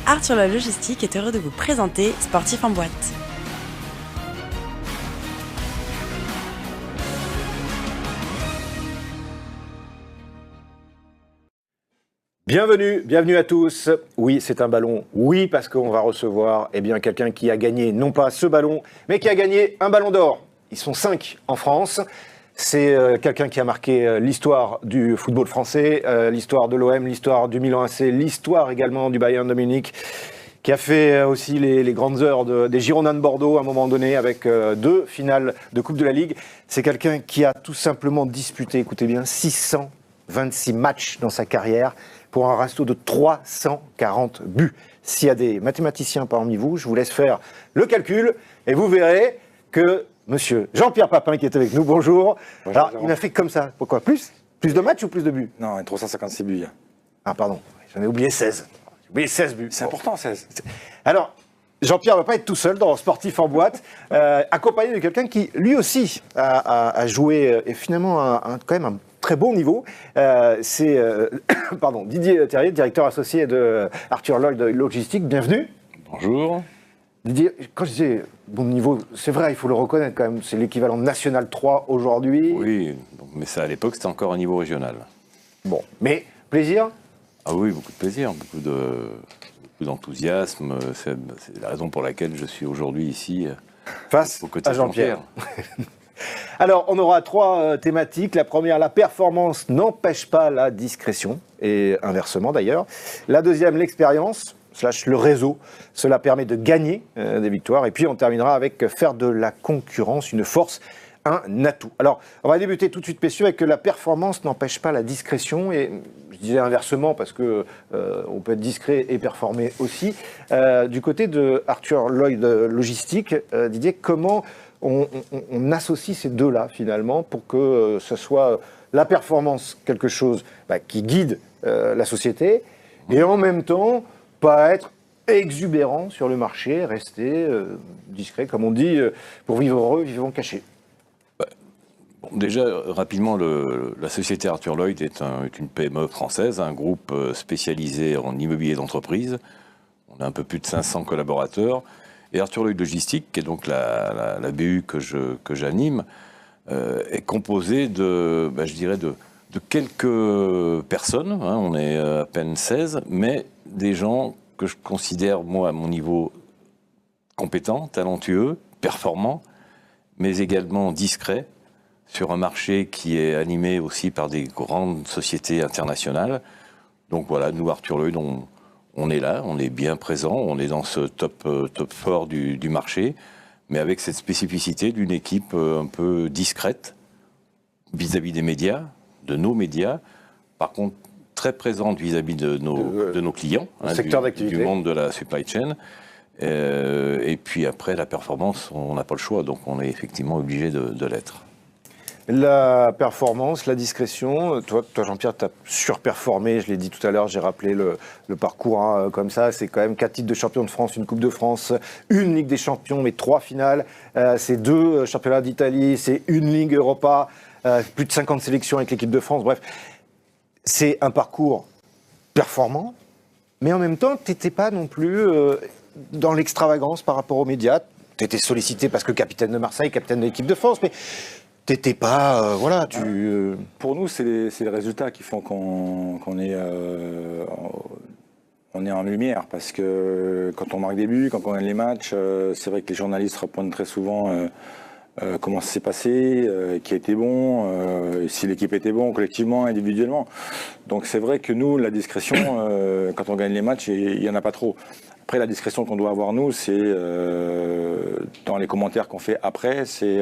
Arthur Lloyd Logistique est heureux de vous présenter Sportif en boîte. Bienvenue à tous. Oui, c'est un ballon. Oui, parce qu'on va recevoir quelqu'un qui a gagné, non pas ce ballon, mais qui a gagné un ballon d'or. Ils sont 5 en France. C'est quelqu'un qui a marqué l'histoire du football français, l'histoire de l'OM, l'histoire du Milan AC, l'histoire également du Bayern de Munich, qui a fait aussi les grandes heures des Girondins de Bordeaux à un moment donné avec 2 finales de Coupe de la Ligue. C'est quelqu'un qui a tout simplement disputé, écoutez bien, 626 matchs dans sa carrière pour un ratio de 340 buts. S'il y a des mathématiciens parmi vous, je vous laisse faire le calcul et vous verrez que monsieur Jean-Pierre Papin qui est avec nous, bonjour. Alors, il a fait comme ça. Pourquoi ? Plus de matchs ou plus de buts ? Non, 356 buts. Ah pardon, j'en ai oublié 16. J'ai oublié 16 buts. C'est important, 16. Alors, Jean-Pierre ne va pas être tout seul dans Sportif en boîte, accompagné de quelqu'un qui, lui aussi, a joué, et finalement, quand même un très bon niveau. C'est Didier Terrier, directeur associé de Arthur Lloyd Logistique. Bienvenue. Bonjour. Didier, quand je disais bon niveau, c'est vrai, il faut le reconnaître quand même, c'est l'équivalent national 3 aujourd'hui. Oui, mais ça à l'époque c'était encore un niveau régional. Bon, mais plaisir ? Ah oui, beaucoup de plaisir, beaucoup d'enthousiasme. C'est la raison pour laquelle je suis aujourd'hui ici face aux côtés à de Jean-Pierre. Alors, on aura 3 thématiques. La première, la performance n'empêche pas la discrétion, et inversement d'ailleurs. La deuxième, l'expérience / le réseau. Cela permet de gagner des victoires. Et puis, on terminera avec faire de la concurrence une force, un atout. Alors, on va débuter tout de suite, messieurs, avec que la performance n'empêche pas la discrétion. Et je disais inversement parce que on peut être discret et performer aussi. Du côté de Arthur Lloyd Logistique, Didier, comment on associe ces deux-là, finalement, pour que ce soit la performance, quelque chose qui guide la société, et en même temps, pas être exubérant sur le marché, rester discret, comme on dit, pour vivre heureux, vivons cachés. Déjà, rapidement, la société Arthur Lloyd est une PME française, un groupe spécialisé en immobilier d'entreprise. On a un peu plus de 500 collaborateurs. Et Arthur Lloyd Logistique, qui est donc la BU que j'anime, est composée de quelques personnes. Hein, on est à peine 16, mais des gens que je considère, moi, à mon niveau, compétents, talentueux, performants, mais également discrets, sur un marché qui est animé aussi par des grandes sociétés internationales. Donc voilà, nous, Arthur Lloyd, on est là, on est bien présent, on est dans ce top fort du marché, mais avec cette spécificité d'une équipe un peu discrète vis-à-vis des médias, de nos médias, par contre très présente vis-à-vis de nos clients, secteur d'activité, du monde de la supply chain. Et puis après, la performance, on n'a pas le choix, donc on est effectivement obligé de l'être. La performance, la discrétion, toi Jean-Pierre, tu as surperformé, je l'ai dit tout à l'heure, j'ai rappelé le parcours comme ça, c'est quand même 4 titres de champion de France, une Coupe de France, une Ligue des Champions, mais 3 finales, c'est 2 championnats d'Italie, c'est une Ligue Europa, plus de 50 sélections avec l'équipe de France, bref. C'est un parcours performant, mais en même temps, tu n'étais pas non plus dans l'extravagance par rapport aux médias, tu étais sollicité parce que capitaine de Marseille, capitaine de l'équipe de France, mais t'étais pas, Pour nous, c'est les résultats qui font qu'on est en lumière, parce que quand on marque des buts, quand on gagne les matchs, c'est vrai que les journalistes repointent très souvent comment ça s'est passé, qui a été bon, si l'équipe était bon collectivement, individuellement. Donc c'est vrai que nous, la discrétion, quand on gagne les matchs, il n'y en a pas trop. Après, la discrétion qu'on doit avoir, nous, c'est dans les commentaires qu'on fait après, c'est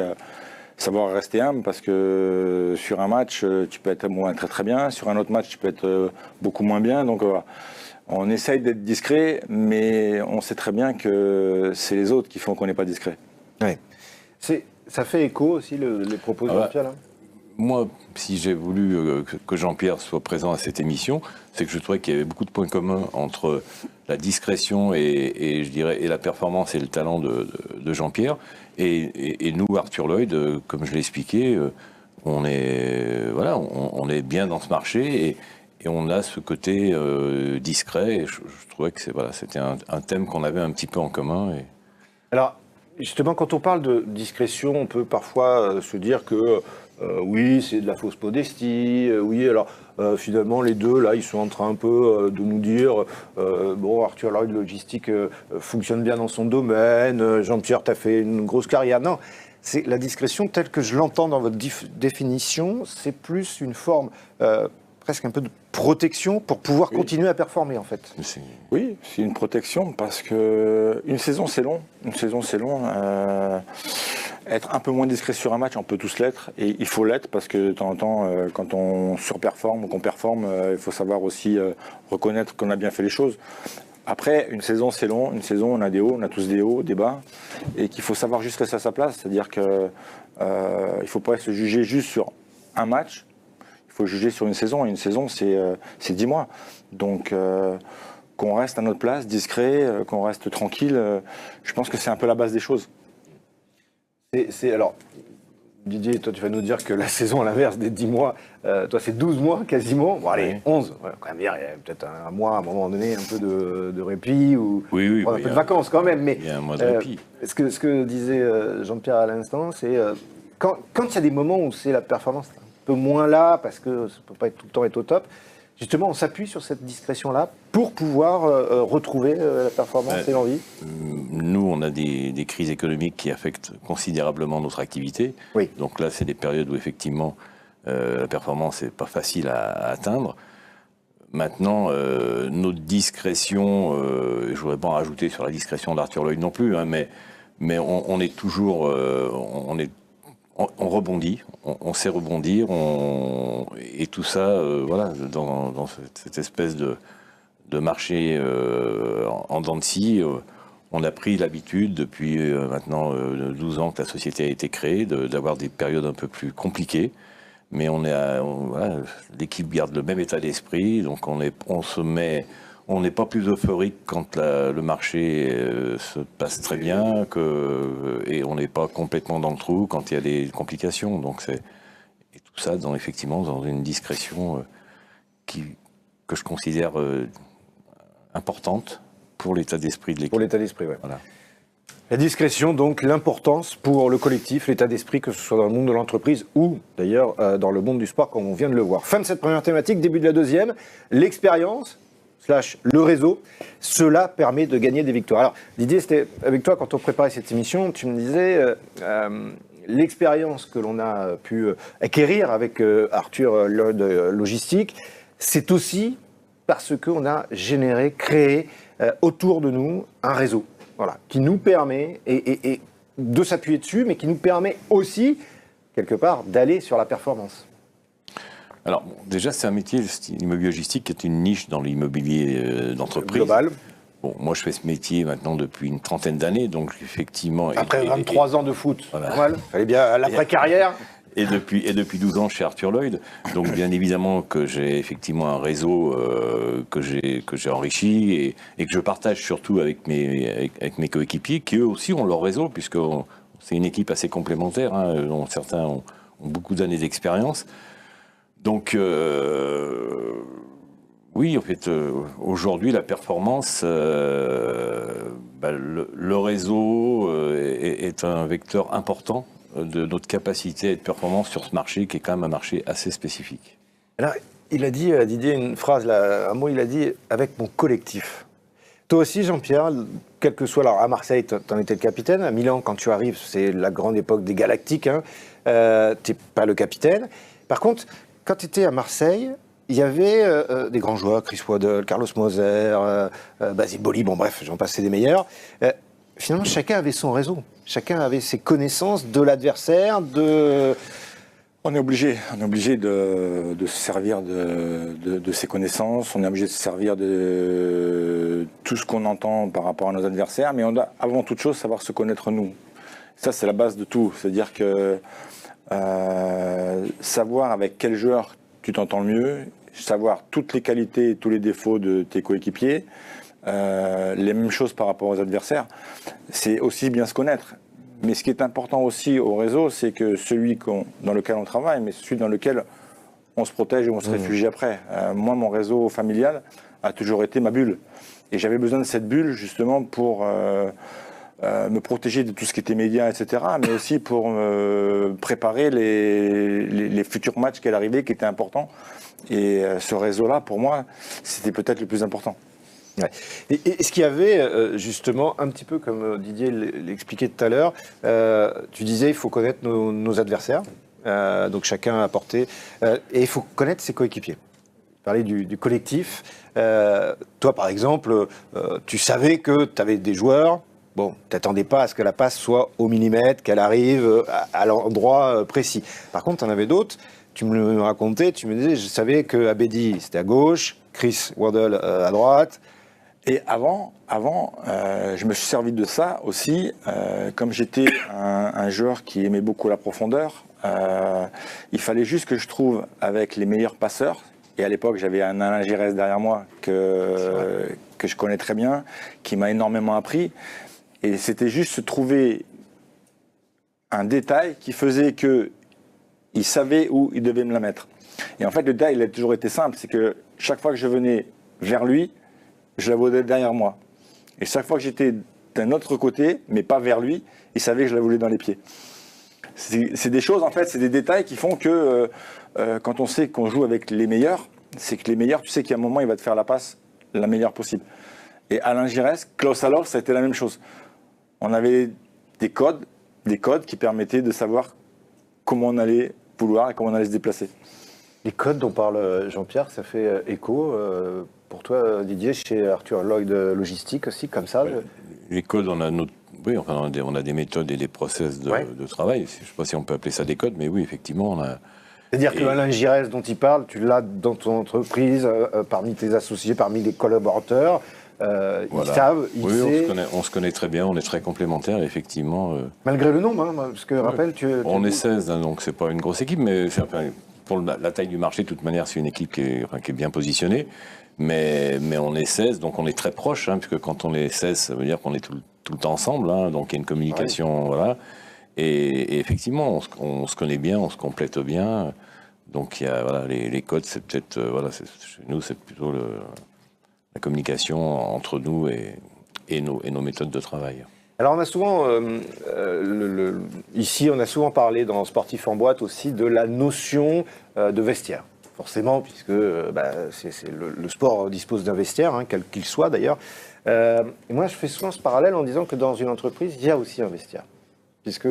savoir rester humble, parce que sur un match, tu peux être très très bien, sur un autre match, tu peux être beaucoup moins bien. Donc on essaye d'être discret, mais on sait très bien que c'est les autres qui font qu'on n'est pas discret. Ouais. Ça fait écho aussi, les propos de Jean-Pierre, là ? Moi, si j'ai voulu que Jean-Pierre soit présent à cette émission, c'est que je trouvais qu'il y avait beaucoup de points communs entre la discrétion et je dirais la performance et le talent de Jean-Pierre. Et nous, Arthur Lloyd, comme je l'ai expliqué, on est bien dans ce marché Et on a ce côté discret. Et je trouvais que c'était un thème qu'on avait un petit peu en commun. Et... Alors, justement, quand on parle de discrétion, on peut parfois se dire que oui, c'est de la fausse modestie. Oui, alors finalement, les deux, là, ils sont en train un peu de nous dire bon, Arthur Lloyd, logistique, fonctionne bien dans son domaine. Jean-Pierre, tu as fait une grosse carrière. Non, c'est la discrétion telle que je l'entends dans votre définition, c'est plus une forme presque un peu de protection pour pouvoir continuer à performer, en fait. Oui, c'est une protection parce que une saison, c'est long. Une saison, c'est long. Être un peu moins discret sur un match, on peut tous l'être, et il faut l'être parce que de temps en temps, quand on surperforme ou qu'on performe, il faut savoir aussi reconnaître qu'on a bien fait les choses. Après, une saison, c'est long. Une saison, on a des hauts, on a tous des hauts, des bas, et qu'il faut savoir juste rester à sa place. C'est-à-dire que il faut pas se juger juste sur un match. Il faut juger sur une saison. Et une saison, c'est 10 mois. Donc, qu'on reste à notre place, discret, qu'on reste tranquille, je pense que c'est un peu la base des choses. Alors, Didier, toi, tu vas nous dire que la saison, à l'inverse des 10 mois, toi, c'est 12 mois quasiment. Bon, allez, 11. Ouais, quand même, il y a peut-être un mois, à un moment donné, un peu de répit ou un peu de vacances quand même. Mais il y a un mois de répit. Ce que disait Jean-Pierre à l'instant, c'est quand il y a des moments où c'est la performance un peu moins là, parce que ça ne peut pas tout le temps être au top, justement, on s'appuie sur cette discrétion-là pour pouvoir retrouver la performance et l'envie. Nous, on a des crises économiques qui affectent considérablement notre activité. Oui. Donc là, c'est des périodes où effectivement la performance n'est pas facile à atteindre. Maintenant, notre discrétion, je ne voudrais pas en rajouter sur la discrétion d'Arthur Lloyd non plus, hein, mais on est toujours... on rebondit, on sait rebondir, et tout ça, dans cette espèce de marché en dents de scie, on a pris l'habitude depuis maintenant 12 ans que la société a été créée d'avoir des périodes un peu plus compliquées, mais l'équipe garde le même état d'esprit, donc on n'est pas plus euphorique quand le marché se passe très bien et on n'est pas complètement dans le trou quand il y a des complications. Donc et tout ça effectivement dans une discrétion que je considère importante pour l'état d'esprit de l'équipe. Pour l'état d'esprit, oui. Voilà. La discrétion, donc l'importance pour le collectif, l'état d'esprit, que ce soit dans le monde de l'entreprise ou d'ailleurs dans le monde du sport, comme on vient de le voir. Fin de cette première thématique, début de la deuxième, l'expérience / le réseau, cela permet de gagner des victoires. Alors Didier, c'était avec toi quand on préparait cette émission, tu me disais l'expérience que l'on a pu acquérir avec Arthur Lloyd Logistique, c'est aussi parce qu'on a créé autour de nous un réseau, voilà, qui nous permet et de s'appuyer dessus, mais qui nous permet aussi quelque part d'aller sur la performance. Alors, déjà, c'est un métier, l'immobilier logistique, qui est une niche dans l'immobilier d'entreprise. Global. Bon, moi, je fais ce métier maintenant depuis une trentaine d'années, donc effectivement... Après 23 ans de foot, voilà. Normal. Fallait bien l'après-carrière. Et depuis 12 ans chez Arthur Lloyd, donc bien évidemment que j'ai effectivement un réseau que j'ai enrichi et que je partage surtout avec mes coéquipiers, qui eux aussi ont leur réseau, puisque c'est une équipe assez complémentaire, hein, dont certains ont beaucoup d'années d'expérience. Donc, oui, en fait, aujourd'hui, la performance, le réseau est un vecteur important de notre capacité à être performant sur ce marché, qui est quand même un marché assez spécifique. Alors, il a dit, Didier, une phrase, là, un mot, il a dit « avec mon collectif ». Toi aussi, Jean-Pierre, quel que soit... Alors, à Marseille, tu en étais le capitaine. À Milan, quand tu arrives, c'est la grande époque des Galactiques. Hein. Tu n'es pas le capitaine. Par contre... Quand tu étais à Marseille, il y avait des grands joueurs, Chris Waddle, Carlos Moser, Basile Boli, bon bref, j'en passais des meilleurs. Finalement, chacun avait son réseau. Chacun avait ses connaissances de l'adversaire, On est obligé de se servir de ses connaissances, on est obligé de se servir de tout ce qu'on entend par rapport à nos adversaires, mais on doit avant toute chose savoir se connaître nous. Ça, c'est la base de tout. C'est-à-dire que savoir avec quel joueur tu t'entends le mieux, savoir toutes les qualités et tous les défauts de tes coéquipiers, les mêmes choses par rapport aux adversaires, c'est aussi bien se connaître. Mais ce qui est important aussi au réseau, c'est que celui dans lequel on travaille, mais celui dans lequel on se protège et on se réfugie après. Moi, mon réseau familial a toujours été ma bulle. Et j'avais besoin de cette bulle justement pour me protéger de tout ce qui était médias, etc. Mais aussi pour préparer les futurs matchs qui allaient arriver, qui étaient importants. Et ce réseau-là, pour moi, c'était peut-être le plus important. Ouais. Et ce qu'il y avait, justement, un petit peu comme Didier l'expliquait tout à l'heure, tu disais il faut connaître nos adversaires, donc chacun a apporté, et il faut connaître ses coéquipiers. Parler du collectif. Toi, par exemple, tu savais que tu avais des joueurs, bon, tu n'attendais pas à ce que la passe soit au millimètre, qu'elle arrive à l'endroit précis. Par contre, tu en avais d'autres, tu me le racontais, tu me disais, je savais que Abedi, c'était à gauche, Chris Waddle à droite. Et avant, je me suis servi de ça aussi. Comme j'étais un joueur qui aimait beaucoup la profondeur, il fallait juste que je trouve avec les meilleurs passeurs. Et à l'époque, j'avais un Alain Giresse derrière moi que je connais très bien, qui m'a énormément appris. Et c'était juste se trouver un détail qui faisait qu'il savait où il devait me la mettre. Et en fait, le détail, il a toujours été simple. C'est que chaque fois que je venais vers lui, je la voulais derrière moi. Et chaque fois que j'étais d'un autre côté, mais pas vers lui, il savait que je la voulais dans les pieds. C'est des choses, en fait, c'est des détails qui font que quand on sait qu'on joue avec les meilleurs, c'est que les meilleurs, tu sais qu'à un moment, il va te faire la passe la meilleure possible. Et Alain Giresse, Klaus Allofs, ça a été la même chose. On avait des codes qui permettaient de savoir comment on allait vouloir et comment on allait se déplacer. Les codes dont parle Jean-Pierre, ça fait écho pour toi, Didier, chez Arthur Lloyd Logistique aussi, comme ça. Ouais. Les codes, on a des méthodes et des process de travail. Je ne sais pas si on peut appeler ça des codes, mais oui, effectivement, on a... C'est-à-dire que Alain Giresse dont il parle, tu l'as dans ton entreprise, parmi tes associés, parmi les collaborateurs. Voilà. Ils savent, on se connaît très bien, on est très complémentaires, effectivement. Malgré le nombre, hein, parce que rappelle, on est 16, hein, donc c'est pas une grosse équipe, mais pour la taille du marché, de toute manière, c'est une équipe qui est bien positionnée. Mais on est 16, donc on est très proches, hein, puisque quand on est 16, ça veut dire qu'on est tout le temps ensemble, hein, donc il y a une communication, voilà. Et effectivement, on se connaît bien, on se complète bien. Donc il y a les codes, c'est peut-être chez nous, c'est plutôt la communication entre nous et nos méthodes de travail. Alors on a souvent, ici, on a souvent parlé dans Sportif en boîte aussi de la notion de vestiaire. Forcément, puisque le sport dispose d'un vestiaire, hein, quel qu'il soit d'ailleurs. Et moi, je fais souvent ce parallèle en disant que dans une entreprise, il y a aussi un vestiaire. Puisque,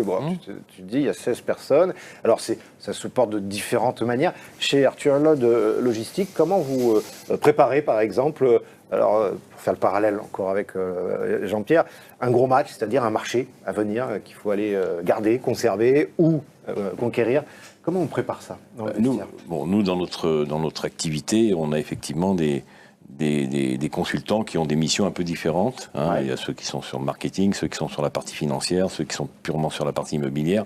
tu dis, il y a 16 personnes. Alors, ça se porte de différentes manières. Chez Arthur Lloyd Logistique, comment vous préparez, par exemple, alors, pour faire le parallèle encore avec Jean-Pierre, un gros match, c'est-à-dire un marché à venir qu'il faut aller garder, conserver ou conquérir. Comment on prépare ça dans le vestiaire ? Nous, dans notre activité, on a effectivement des consultants qui ont des missions un peu différentes. Hein. Ouais. Il y a ceux qui sont sur le marketing, ceux qui sont sur la partie financière, ceux qui sont purement sur la partie immobilière.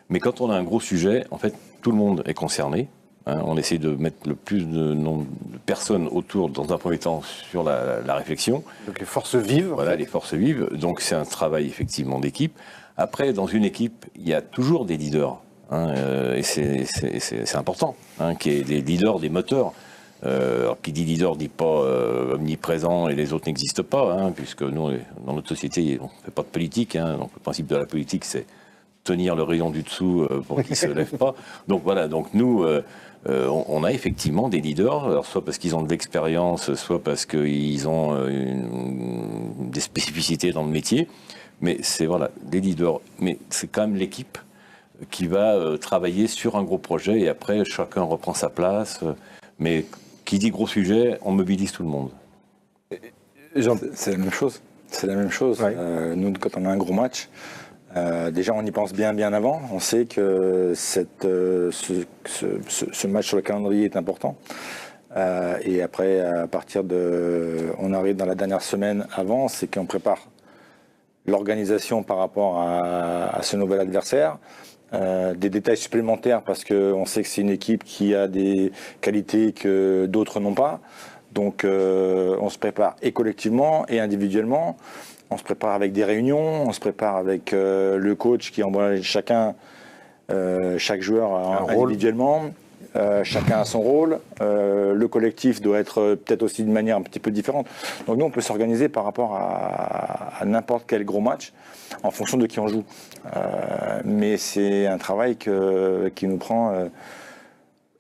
Mais quand on a un gros sujet, en fait, tout le monde est concerné. Hein. On essaie de mettre le plus de nombre de personnes autour, dans un premier temps, sur la réflexion. Donc les forces vives. Voilà, les forces vives. Donc c'est un travail effectivement d'équipe. Après, dans une équipe, il y a toujours des leaders. Hein, et c'est important, hein, qu'il y ait des leaders, des moteurs. Alors, qui dit leader dit pas omniprésent et les autres n'existent pas, hein, puisque nous, dans notre société, on ne fait pas de politique. Hein, donc le principe de la politique, c'est tenir le rayon du dessous pour qu'il ne se lève pas. Donc voilà, donc nous, on a effectivement des leaders, alors, soit parce qu'ils ont de l'expérience, soit parce qu'ils ont des spécificités dans le métier. Mais c'est des leaders. Mais c'est quand même l'équipe qui va travailler sur un gros projet et après, chacun reprend sa place. Mais qui dit gros sujet, on mobilise tout le monde. C'est la même chose. C'est la même chose. Ouais. Nous, quand on a un gros match, déjà on y pense bien avant. On sait que ce match sur le calendrier est important. Et après, on arrive dans la dernière semaine avant, c'est qu'on prépare l'organisation par rapport à ce nouvel adversaire. Des détails supplémentaires parce qu'on sait que c'est une équipe qui a des qualités que d'autres n'ont pas. Donc on se prépare et collectivement et individuellement. On se prépare avec des réunions, on se prépare avec le coach qui envoie chaque joueur individuellement. chacun a son rôle, le collectif doit être peut-être aussi d'une manière un petit peu différente. Donc nous, on peut s'organiser par rapport à n'importe quel gros match en fonction de qui on joue. Mais c'est un travail qui nous prend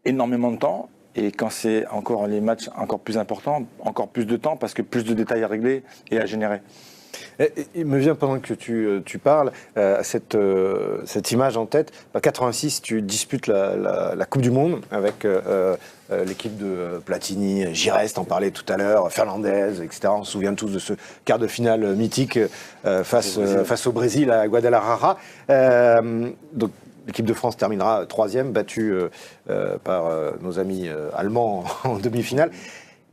énormément de temps. Et quand c'est encore les matchs encore plus importants, encore plus de temps parce que plus de détails à régler et à générer. Il me vient pendant que tu parles cette image en tête. 86, tu disputes la Coupe du Monde avec l'équipe de Platini, Giresse, t'en parlais tout à l'heure, Fernandez, etc. On se souvient tous de ce quart de finale mythique face au Brésil à Guadalajara. Donc l'équipe de France terminera 3e, battue par nos amis allemands en demi-finale.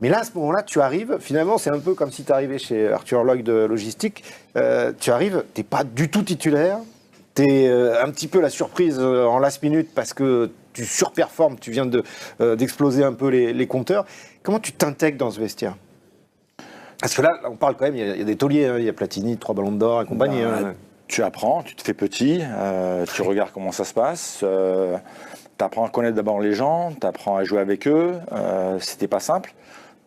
Mais là, à ce moment-là, tu arrives, finalement, c'est un peu comme si tu arrivais chez Arthur Lloyd de Logistique. Tu arrives, tu n'es pas du tout titulaire, tu es un petit peu la surprise en last minute parce que tu surperformes, tu viens d'exploser un peu les compteurs. Comment tu t'intègres dans ce vestiaire? Parce que là, on parle quand même, il y a des tauliers, hein, il y a Platini, 3 ballons d'or et compagnie. Hein. Tu apprends, tu te fais petit, tu regardes comment ça se passe, tu apprends à connaître d'abord les gens, tu apprends à jouer avec eux. C'était pas simple.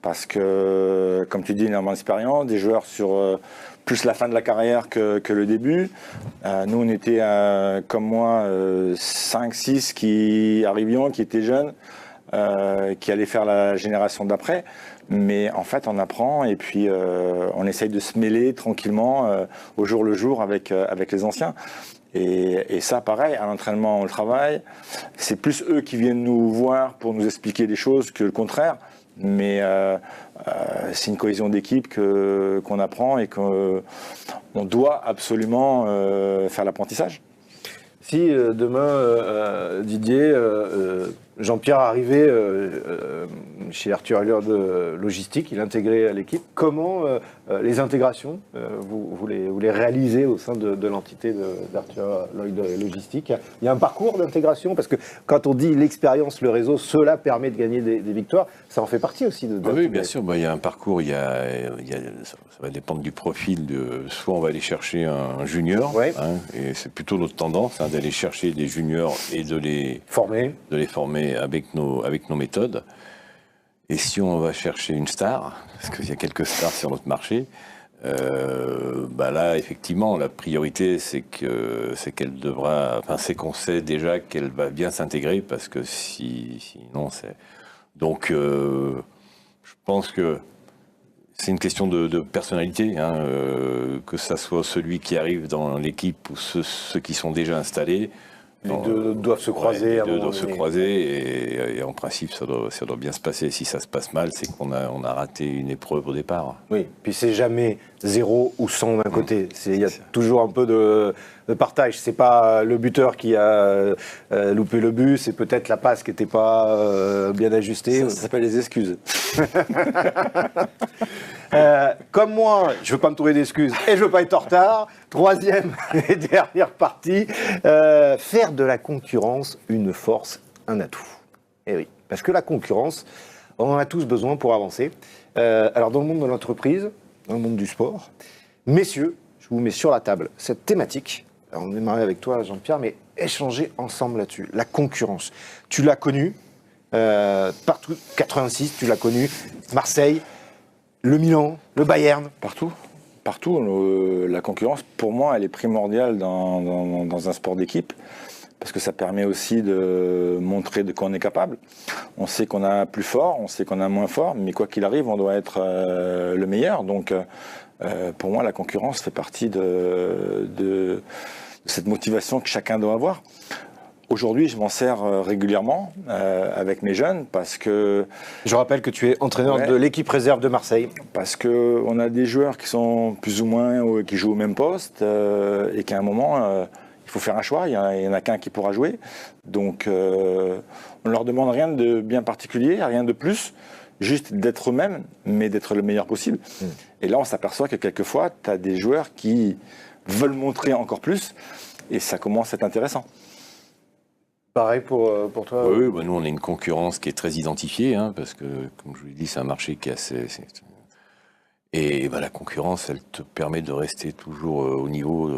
Parce que, comme tu dis, énormément d'expérience, des joueurs sur plus la fin de la carrière que le début. Nous, on était, comme moi, 5-6 qui arrivions, qui étaient jeunes, qui allaient faire la génération d'après. Mais en fait, on apprend et puis on essaye de se mêler tranquillement au jour le jour avec les anciens. Et ça, pareil, à l'entraînement, on le travaille. C'est plus eux qui viennent nous voir pour nous expliquer des choses que le contraire. Mais c'est une cohésion d'équipe qu'on apprend et qu'on doit absolument faire l'apprentissage. Si demain, Didier, Jean-Pierre arrivait chez Arthur Lloyd de Logistique, il intégrait l'équipe, comment les intégrations, vous les réalisez au sein de l'entité d'Arthur Lloyd de Logistique? Il y a un parcours d'intégration, parce que quand on dit l'expérience, le réseau, cela permet de gagner des victoires, ça en fait partie aussi oui, bien sûr, il y a un parcours, ça va dépendre du profil. Soit on va aller chercher un junior, ouais. Hein, et c'est plutôt notre tendance hein, d'aller chercher des juniors et de les former avec nos méthodes. Et si on va chercher une star, parce qu'il y a quelques stars sur notre marché, là effectivement la priorité c'est qu'on sait déjà qu'elle va bien s'intégrer, parce que sinon c'est donc je pense que c'est une question de personnalité, hein, que ça soit celui qui arrive dans l'équipe ou ceux qui sont déjà installés. Les deux doivent se croiser. Les deux doivent se croiser et en principe ça doit bien se passer. Si ça se passe mal, c'est qu'on a raté une épreuve au départ. Oui, puis c'est jamais 0 ou 100 d'un côté. Il y a toujours un peu de partage. C'est pas le buteur qui a loupé le but, c'est peut-être la passe qui n'était pas bien ajustée. Ça s'appelle les excuses. Comme moi, je ne veux pas me trouver d'excuses et je ne veux pas être en retard. Troisième et dernière partie, faire de la concurrence une force, un atout. Eh oui, parce que la concurrence, on en a tous besoin pour avancer. Alors dans le monde de l'entreprise, dans le monde du sport, messieurs, je vous mets sur la table cette thématique. Alors, on est démarré avec toi, Jean-Pierre, mais échanger ensemble là-dessus. La concurrence, tu l'as connue partout. 86, tu l'as connue. Marseille. Le Milan, le Bayern. Partout. La concurrence, pour moi, elle est primordiale dans un sport d'équipe, parce que ça permet aussi de montrer de quoi on est capable. On sait qu'on a plus fort, on sait qu'on a moins fort, mais quoi qu'il arrive, on doit être le meilleur. Donc, pour moi, la concurrence fait partie de cette motivation que chacun doit avoir. Aujourd'hui, je m'en sers régulièrement avec mes jeunes, parce que... Je rappelle que tu es entraîneur de l'équipe réserve de Marseille. Parce qu'on a des joueurs qui sont plus ou moins, qui jouent au même poste, et qu'à un moment, il faut faire un choix, il n'y en a qu'un qui pourra jouer. Donc, on ne leur demande rien de bien particulier, rien de plus, juste d'être eux-mêmes, mais d'être le meilleur possible. Et là, on s'aperçoit que quelquefois, tu as des joueurs qui veulent montrer encore plus, et ça commence à être intéressant. Pareil pour toi. Oui, nous on a une concurrence qui est très identifiée, hein, parce que, comme je vous l'ai dit, c'est un marché qui est assez... Et la concurrence, elle te permet de rester toujours au niveau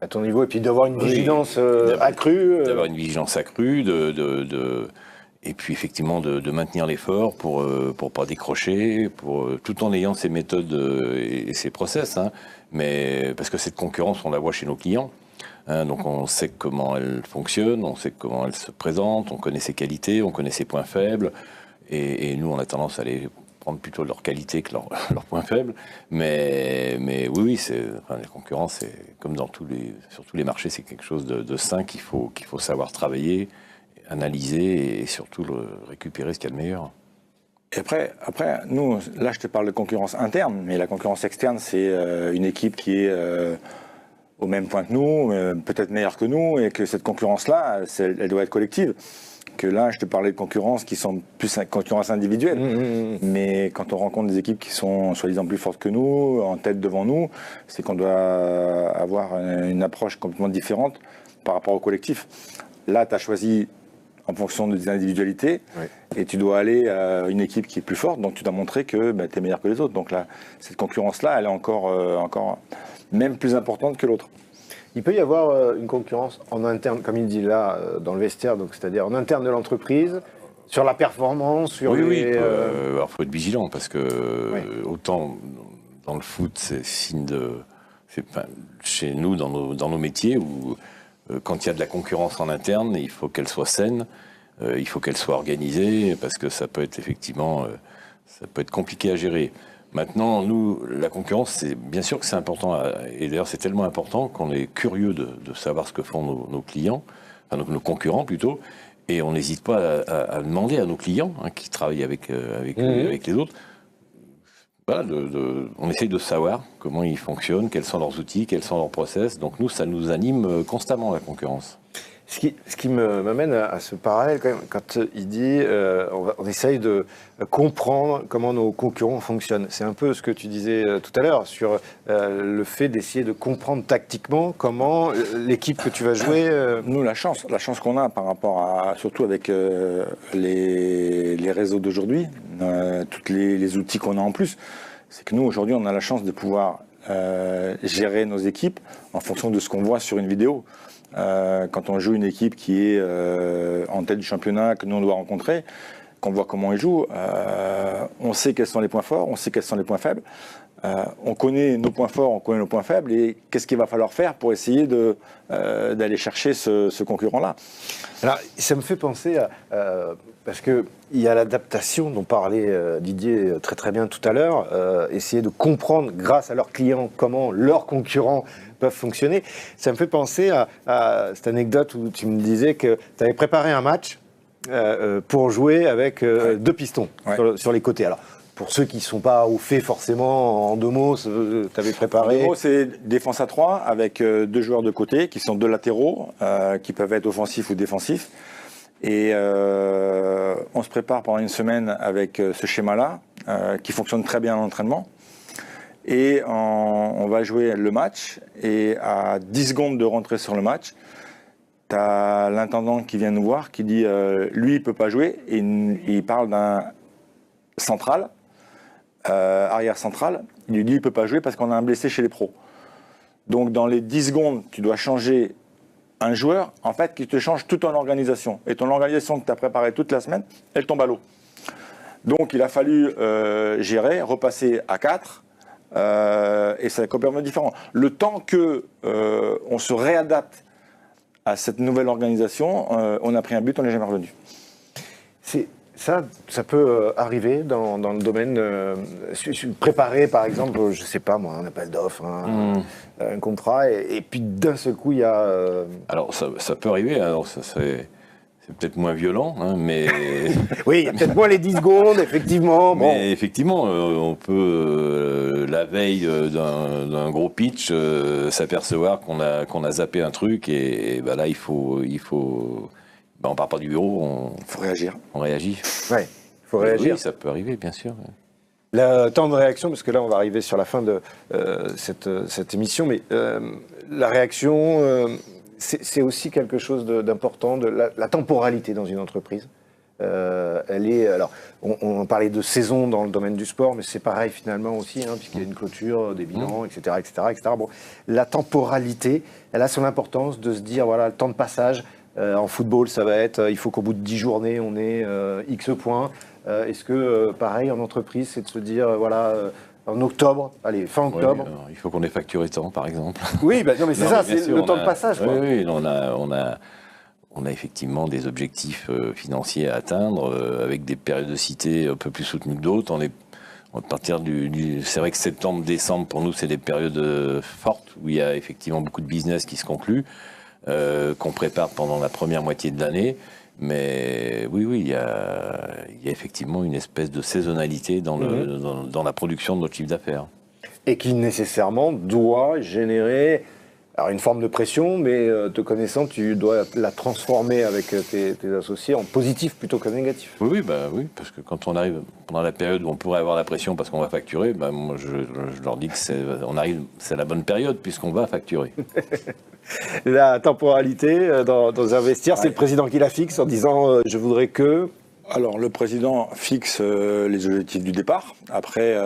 À ton niveau, et puis d'avoir une vigilance accrue. D'avoir une vigilance accrue, et puis effectivement de maintenir l'effort pour pas décrocher, tout en ayant ses méthodes et ses process. Hein, mais parce que cette concurrence, on la voit chez nos clients. Hein, donc on sait comment elle fonctionne, on sait comment elle se présente, on connaît ses qualités, on connaît ses points faibles. Et nous, on a tendance à les prendre plutôt leurs qualités que leurs points faibles. Mais oui, la concurrence, c'est comme sur tous les marchés, c'est quelque chose de sain qu'il faut savoir travailler, analyser et surtout récupérer ce qu'il y a de meilleur. Et après, nous, là, je te parle de concurrence interne, mais la concurrence externe, c'est une équipe qui est au même point que nous, peut-être meilleure que nous, et que cette concurrence-là, elle doit être collective. Que là, je te parlais de concurrence qui sont plus concurrence individuelle. Mais quand on rencontre des équipes qui sont soi-disant plus fortes que nous, en tête devant nous, c'est qu'on doit avoir une approche complètement différente par rapport au collectif. Là, tu as choisi en fonction de tes individualités, et tu dois aller à une équipe qui est plus forte, donc tu dois montrer que tu es meilleur que les autres. Donc là, cette concurrence-là, elle est encore même plus importante que l'autre. Il peut y avoir une concurrence en interne, comme il dit là, dans le vestiaire, donc c'est-à-dire en interne de l'entreprise, sur la performance, sur alors, faut être vigilant, parce que autant dans le foot, c'est signe chez nous, dans nos métiers, où quand il y a de la concurrence en interne, il faut qu'elle soit saine, il faut qu'elle soit organisée, parce que ça peut être effectivement compliqué à gérer. Maintenant, nous, la concurrence, c'est bien sûr que c'est important, et d'ailleurs c'est tellement important qu'on est curieux de savoir ce que font nos clients, enfin nos concurrents plutôt, et on n'hésite pas à demander à nos clients qui travaillent avec les autres. Voilà, on essaye de savoir comment ils fonctionnent, quels sont leurs outils, quels sont leurs process. Donc nous, ça nous anime constamment, la concurrence. Ce qui m'amène à ce parallèle, quand même, quand il dit on essaye de comprendre comment nos concurrents fonctionnent. C'est un peu ce que tu disais tout à l'heure sur le fait d'essayer de comprendre tactiquement comment l'équipe que tu vas jouer... Nous, la chance qu'on a par rapport à, surtout avec les réseaux d'aujourd'hui, tous les outils qu'on a en plus, c'est que nous, aujourd'hui, on a la chance de pouvoir gérer nos équipes en fonction de ce qu'on voit sur une vidéo. Quand on joue une équipe qui est en tête du championnat, que nous on doit rencontrer, qu'on voit comment ils jouent, on sait quels sont les points forts, on sait quels sont les points faibles, on connaît nos points forts, on connaît nos points faibles, et qu'est-ce qu'il va falloir faire pour essayer d'aller chercher ce concurrent-là. Alors, ça me fait penser à... parce qu'il y a l'adaptation dont parlait Didier très très bien tout à l'heure, essayer de comprendre grâce à leurs clients comment leurs concurrents peuvent fonctionner. Ça me fait penser à cette anecdote où tu me disais que tu avais préparé un match pour jouer avec deux pistons sur les côtés. Alors, pour ceux qui ne sont pas au fait forcément, en deux mots, tu avais préparé... En deux mots, c'est défense à 3 avec deux joueurs de côté qui sont deux latéraux, qui peuvent être offensifs ou défensifs. Et on se prépare pendant une semaine avec ce schéma-là, qui fonctionne très bien à l'entraînement. Et on va jouer le match, et à 10 secondes de rentrer sur le match, tu as l'intendant qui vient nous voir, qui dit lui, il ne peut pas jouer, et il parle d'un central, arrière central. Il lui dit il ne peut pas jouer parce qu'on a un blessé chez les pros. Donc dans les 10 secondes, tu dois changer un joueur, en fait, qui te change toute ton organisation. Et ton organisation que tu as préparée toute la semaine, elle tombe à l'eau. Donc il a fallu gérer, repasser à 4, et c'est complètement différent. Le temps qu'on se réadapte à cette nouvelle organisation, on a pris un but, on n'est jamais revenu. Ça peut arriver dans le domaine préparer, par exemple, je ne sais pas moi, un appel d'offres, un contrat, et puis d'un seul coup, il y a... Alors, ça peut arriver, alors c'est peut-être moins violent, mais... Oui, il y a peut-être moins les 10 secondes, effectivement. Bon. Mais effectivement, on peut, la veille d'un gros pitch, s'apercevoir qu'on a zappé un truc, et là, il faut on part pas du bureau, on réagit. Ouais, il faut réagir. Oui, ça peut arriver, bien sûr. Le temps de réaction, parce que là, on va arriver sur la fin de cette émission, mais la réaction, c'est aussi quelque chose d'important, de la temporalité dans une entreprise. elle est. Alors, on parlait de saison dans le domaine du sport, mais c'est pareil finalement aussi, puisqu'il y a une clôture, des bilans, etc., etc. Bon, la temporalité, elle a son importance de se dire, voilà, le temps de passage. En football, ça va être, il faut qu'au bout de 10 journées, on ait X points. Est-ce que, pareil, en entreprise, c'est de se dire, voilà, en octobre, allez, fin octobre. Oui, il faut qu'on ait facturé temps, par exemple. Oui, non, mais c'est ça, c'est le temps de passage. Quoi. Oui, on a effectivement des objectifs financiers à atteindre, avec des périodicités un peu plus soutenues que d'autres. On va partir c'est vrai que septembre, décembre, pour nous, c'est des périodes fortes, où il y a effectivement beaucoup de business qui se conclut. Qu'on prépare pendant la première moitié de l'année. Mais oui, il y a effectivement une espèce de saisonnalité dans la production de notre chiffre d'affaires. Et qui nécessairement doit générer une forme de pression, mais te connaissant, tu dois la transformer avec tes associés en positif plutôt que négatif. Oui, parce que quand on arrive pendant la période où on pourrait avoir la pression parce qu'on va facturer, moi je leur dis que c'est la bonne période puisqu'on va facturer. La temporalité dans un vestiaire, c'est le président qui la fixe en disant je voudrais que... Alors le président fixe les objectifs du départ. Après,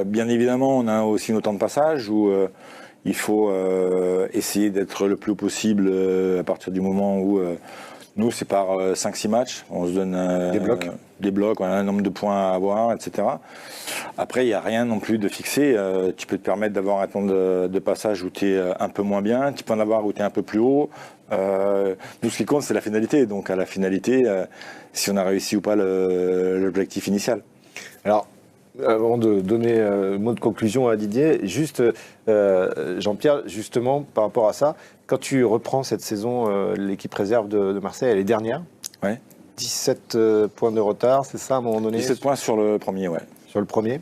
bien évidemment, on a aussi nos temps de passage où il faut essayer d'être le plus haut possible à partir du moment où... nous, c'est par 5-6 matchs. On se donne des blocs, on a un nombre de points à avoir, etc. Après, il n'y a rien non plus de fixé. Tu peux te permettre d'avoir un temps de passage où tu es un peu moins bien. Tu peux en avoir où tu es un peu plus haut. Nous, ce qui compte, c'est la finalité. Donc, à la finalité, si on a réussi ou pas l'objectif initial. Alors, avant de donner un mot de conclusion à Didier, juste, Jean-Pierre, justement, par rapport à ça, quand tu reprends cette saison, l'équipe réserve de Marseille, elle est dernière. Ouais. 17 points de retard, c'est ça, à un moment donné? 17 points sur le premier, ouais. Sur le premier.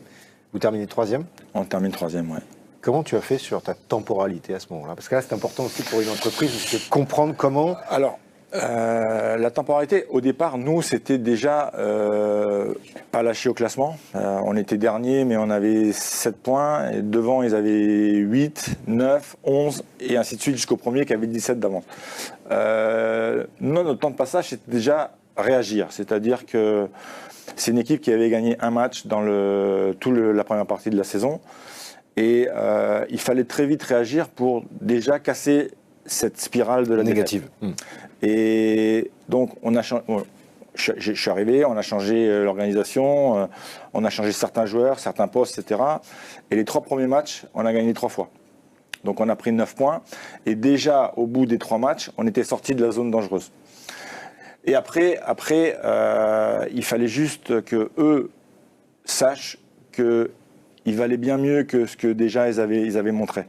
Vous terminez troisième? On termine troisième, ouais. Comment tu as fait sur ta temporalité à ce moment-là? Parce que là, c'est important aussi pour une entreprise, c'est de comprendre comment... Alors, la temporalité, au départ, nous, c'était déjà pas lâché au classement. On était dernier, mais on avait 7 points. Et devant, ils avaient 8, 9, 11, et ainsi de suite, jusqu'au premier qui avait 17 d'avance. Notre temps de passage, c'était déjà réagir. C'est-à-dire que c'est une équipe qui avait gagné un match dans la première partie de la saison. Et il fallait très vite réagir pour déjà casser cette spirale de la négative. Et donc, je suis arrivé, on a changé l'organisation, on a changé certains joueurs, certains postes, etc. Et les 3 premiers matchs, on a gagné 3 fois. Donc, on a pris 9 points. Et déjà, au bout des 3 matchs, on était sorti de la zone dangereuse. Et après, il fallait juste que eux sachent qu'il valait bien mieux que ce que déjà ils avaient montré.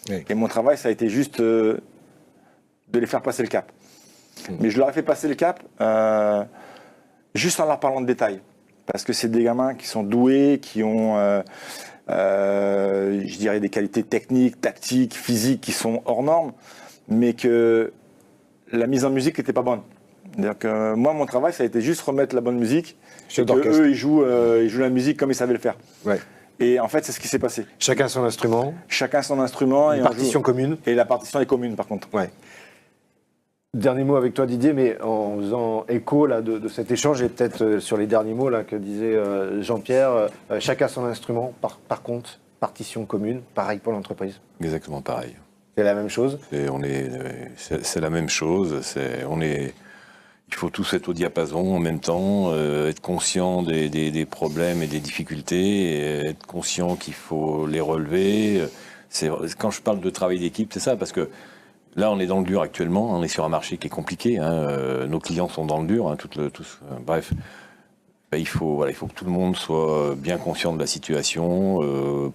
Oui. Et mon travail, ça a été juste de les faire passer le cap. Mais je leur ai fait passer le cap juste en leur parlant de détails. Parce que c'est des gamins qui sont doués, qui ont, je dirais, des qualités techniques, tactiques, physiques qui sont hors normes, mais que la mise en musique n'était pas bonne. C'est-à-dire que moi, mon travail, ça a été juste remettre la bonne musique, et qu'eux, ils jouent la musique comme ils savaient le faire. Ouais. Et en fait, c'est ce qui s'est passé. Chacun son instrument. Chacun son instrument. Une partition commune. Et la partition est commune, par contre. Ouais. Dernier mot avec toi, Didier, mais en faisant écho là, de cet échange, et peut-être sur les derniers mots là, que disait Jean-Pierre, chacun son instrument, par contre, partition commune, pareil pour l'entreprise. Exactement pareil. C'est la même chose. C'est la même chose. Il faut tous être au diapason en même temps, être conscient des problèmes et des difficultés, et être conscient qu'il faut les relever. Quand je parle de travail d'équipe, c'est ça, parce que là, on est dans le dur actuellement, on est sur un marché qui est compliqué, nos clients sont dans le dur, bref. Il faut que tout le monde soit bien conscient de la situation,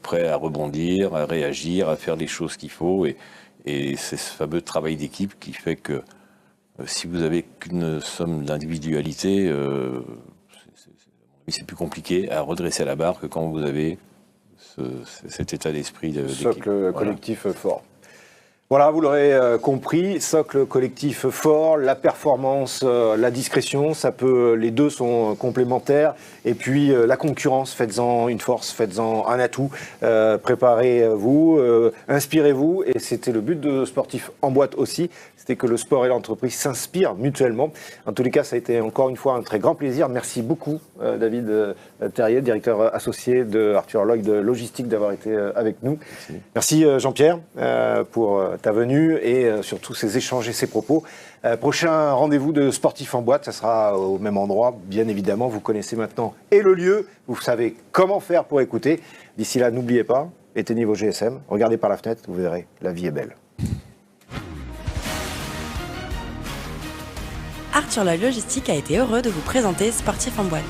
prêt à rebondir, à réagir, à faire les choses qu'il faut, et c'est ce fameux travail d'équipe qui fait que si vous avez qu'une somme d'individualité, c'est plus compliqué à redresser la barre que quand vous avez cet état d'esprit d'équipe. Socle collectif fort. Voilà, vous l'aurez compris, socle collectif fort, la performance, la discrétion, les deux sont complémentaires. Et puis la concurrence, faites-en une force, faites-en un atout. Préparez-vous, inspirez-vous. Et c'était le but de Sportif en boîte aussi, c'était que le sport et l'entreprise s'inspirent mutuellement. En tous les cas, ça a été encore une fois un très grand plaisir. Merci beaucoup David Terrier, directeur associé de Arthur Lloyd de Logistique, d'avoir été avec nous. Merci Jean-Pierre pour ta venue et surtout ces échanges et ces propos. Prochain rendez-vous de Sportif en boîte, ça sera au même endroit, bien évidemment. Vous connaissez maintenant et le lieu, vous savez comment faire pour écouter. D'ici là, n'oubliez pas, éteignez vos GSM, regardez par la fenêtre, vous verrez, la vie est belle. Arthur Lloyd Logistique a été heureux de vous présenter Sportif en boîte.